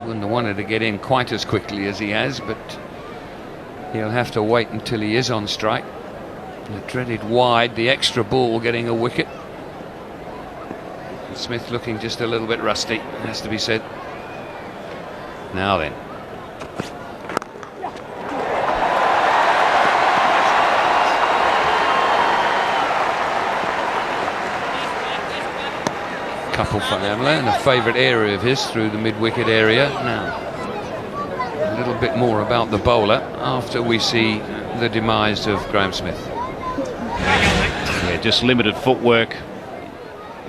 Wouldn't have wanted to get in quite as quickly as he has, but he'll have to wait until he is on strike. The dreaded wide, the extra ball getting a wicket. Smith looking just a little bit rusty, has to be said. Now then. Couple for Int'l, and a favourite area of his through the mid-wicket area. Now, a little bit more about the bowler after we see the demise of Graeme Smith. Yeah, just limited footwork.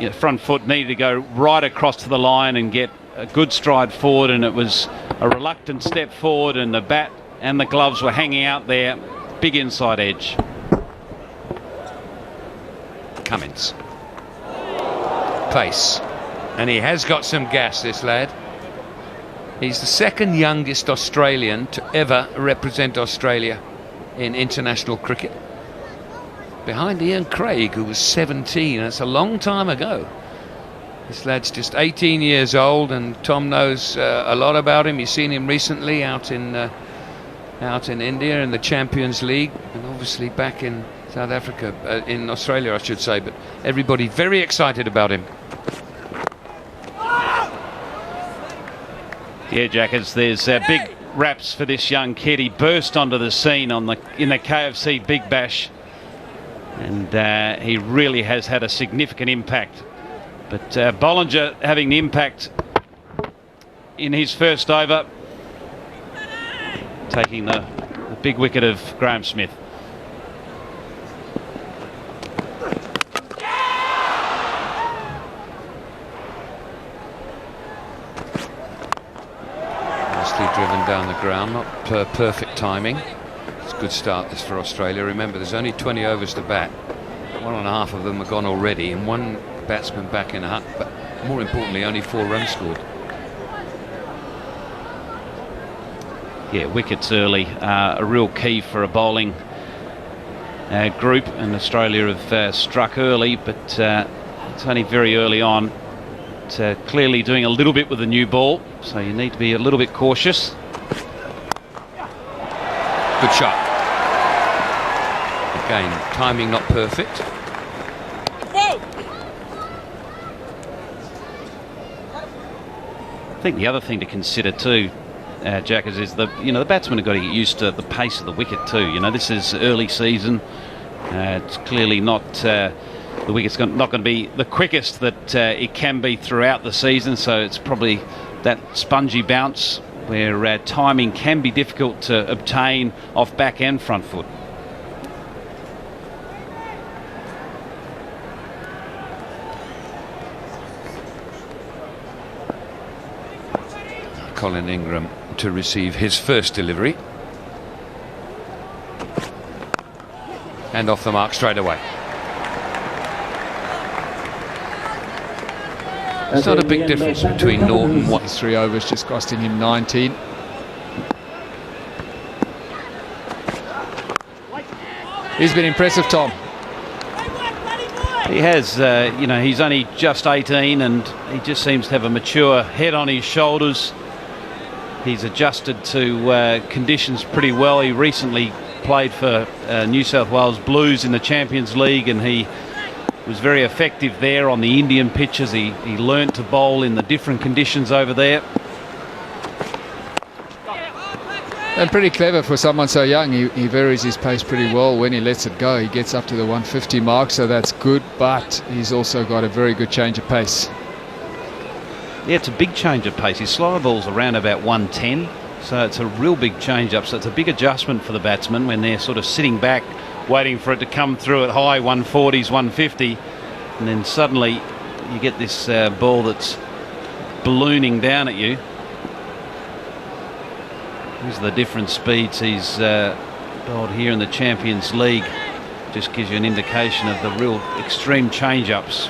Yeah, front foot needed to go right across to the line and get a good stride forward, and it was a reluctant step forward, and the bat and the gloves were hanging out there. Big inside edge. Cummins. Pace, and he has got some gas, this lad. He's the second youngest Australian to ever represent Australia in international cricket, behind Ian Craig, who was 17. That's a long time ago. This lad's just 18 years old, and Tom knows a lot about him. He's seen him recently out in India in the Champions League, and obviously back in South Africa, in Australia I should say, but everybody very excited about him. Yeah, Jackers, there's big raps for this young kid. He burst onto the scene in the KFC Big Bash, and he really has had a significant impact. But Bollinger having the impact in his first over, taking the big wicket of Graeme Smith. Driven down the ground, not perfect timing. It's a good start this for Australia. Remember, there's only 20 overs to bat. 1.5 of them are gone already, and one batsman back in a hut, but more importantly only 4 runs scored. Yeah, wickets early, a real key for a bowling group, and Australia have struck early, but it's only very early on. Clearly doing a little bit with the new ball, so you need to be a little bit cautious. Good shot. Again, timing not perfect. I think the other thing to consider too, Jackers, is the batsmen have got to get used to the pace of the wicket too. This is early season. It's clearly not. The wicket's not going to be the quickest that it can be throughout the season, so it's probably that spongy bounce where timing can be difficult to obtain off back and front foot. Colin Ingram to receive his first delivery, and off the mark straight away. It's not a big difference between Norton. His 3 overs just costing him 19. He's been impressive, Tom. He has, he's only just 18, and he just seems to have a mature head on his shoulders. He's adjusted to conditions pretty well. He recently played for New South Wales Blues in the Champions League, and he was very effective there on the Indian pitches. He learnt to bowl in the different conditions over there. And pretty clever for someone so young. He varies his pace pretty well when he lets it go. He gets up to the 150 mark, so that's good, but he's also got a very good change of pace. Yeah, it's a big change of pace. His slower ball's around about 110, so it's a real big change up. So it's a big adjustment for the batsmen when they're sort of sitting back waiting for it to come through at high 140s, 150, and then suddenly you get this ball that's ballooning down at you. These are the different speeds he's bowled here in the Champions League. Just gives you an indication of the real extreme change-ups.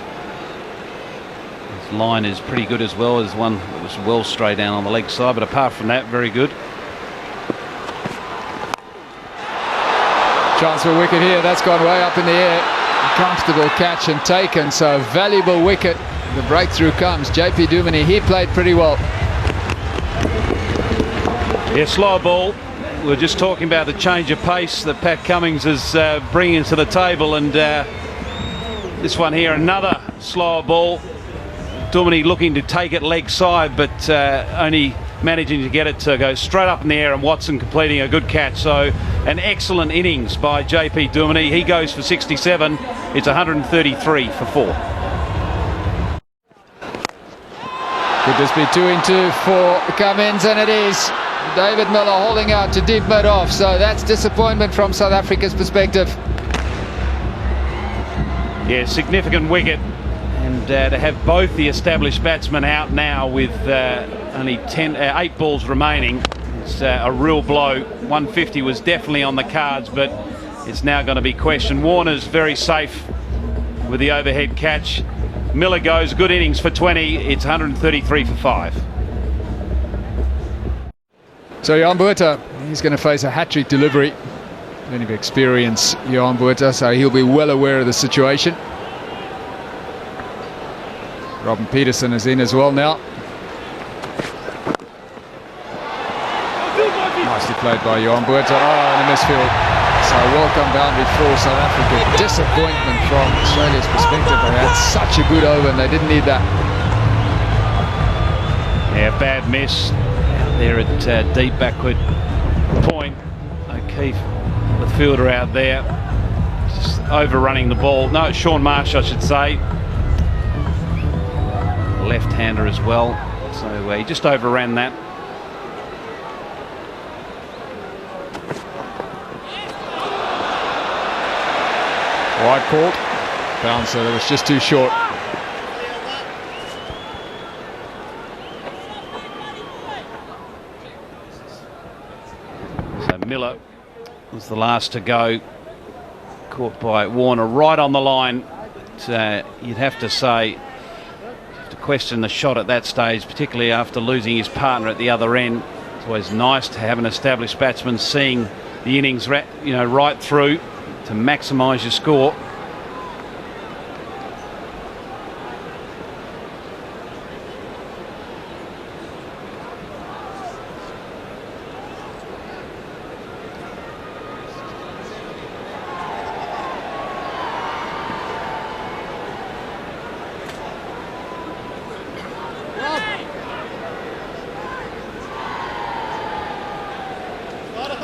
His line is pretty good as well as one that was well straight down on the leg side, but apart from that, very good. Chance for a wicket here. That's gone way up in the air. Comfortable catch and taken, so valuable wicket. The breakthrough comes. JP Duminy, he played pretty well. Yeah, slower ball. We were just talking about the change of pace that Pat Cummins is bringing to the table, and this one here, another slower ball. Duminy looking to take it leg side, but only managing to get it to go straight up in the air, and Watson completing a good catch. So an excellent innings by JP Duminy. He goes for 67. It's 133 for 4. Could this be 2-2 for Cummins? And it is. David Miller holding out to deep mid off, so that's disappointment from South Africa's perspective. Yeah, significant wicket, and to have both the established batsmen out now with only 8 balls remaining, it's a real blow. 150 was definitely on the cards, but it's now going to be questioned. Warner's very safe with the overhead catch. Miller goes, good innings for 20. It's 133 for 5. So Jan Botha, he's going to face a hat-trick delivery. Plenty of experience, Jan Botha, so he'll be well aware of the situation. Robin Peterson is in as well now. Nicely played by Jan Botha. Oh, in the misfield. So welcome boundary for South Africa. Disappointment from Australia's perspective. They had such a good over and they didn't need that. Yeah, bad miss out there at deep backward point. O'Keefe, the fielder out there, just overrunning the ball. No, it's Sean Marsh, I should say. Left-hander as well. So he just overran that. Wide called. Bouncer, that was just too short. So Miller was the last to go. Caught by Warner right on the line. But, you'd have to say, to question the shot at that stage, particularly after losing his partner at the other end. It's always nice to have an established batsman seeing the innings right through to maximise your score.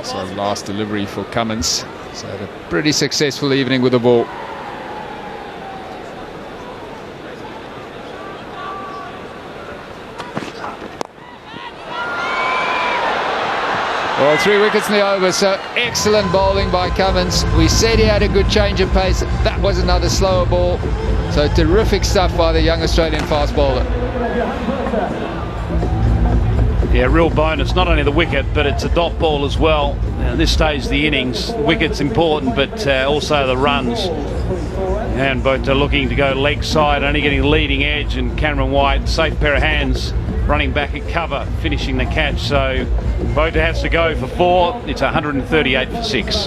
So last delivery for Cummins. So had a pretty successful evening with the ball. Well, 3 wickets in the over, so excellent bowling by Cummins. We said he had a good change of pace. That was another slower ball. So terrific stuff by the young Australian fast bowler. Yeah, real bonus. Not only the wicket, but it's a dot ball as well. At this stage of the innings, wicket's important, but also the runs. And both are looking to go leg side, only getting the leading edge, and Cameron White, safe pair of hands, running back at cover, finishing the catch. So Botha has to go for 4. It's 138 for 6.